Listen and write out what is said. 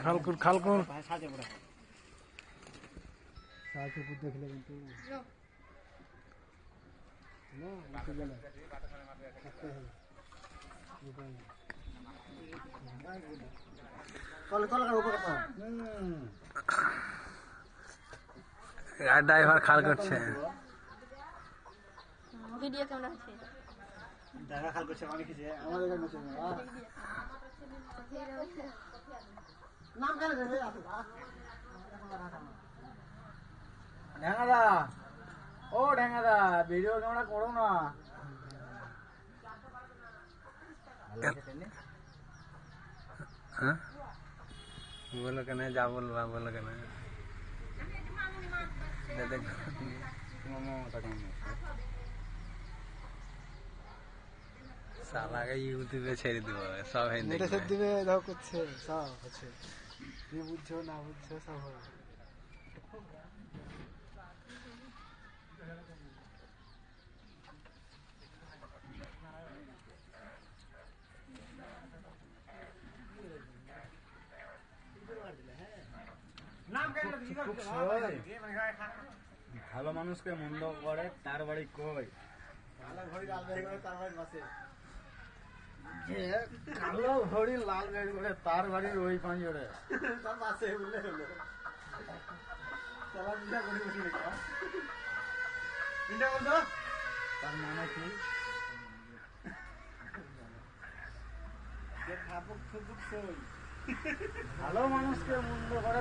খালকুর খালকুর দেখলে কিন্তু ড্রাইভার খাল করছে ভিডিও ক্যামেরা আছে দেখা খাল করছে আমি কিছু আমাদের নাম কেন দেবে ঢেঙ্গাদা ও ঢেঙ্গাদা ভিডিও ক্যামেরা করো না बोलो कहना जा बोलवा बोलो कहना साला का यूट्यूबे ছেড়ে দিব সব है মেরে সব দিবে দাও করছে সব আছে কি বুঝছো না বুঝছো সব হবে ভালো মানুষকে মন্দ করে তার বাড়ি কই কালো ঘড়ি লাল গাড়ি করে তার বাড়ির ওই পাঁচড়ে তার পাশে বললে হলো তার মানে কি ভালো মানুষকে মন্দ করে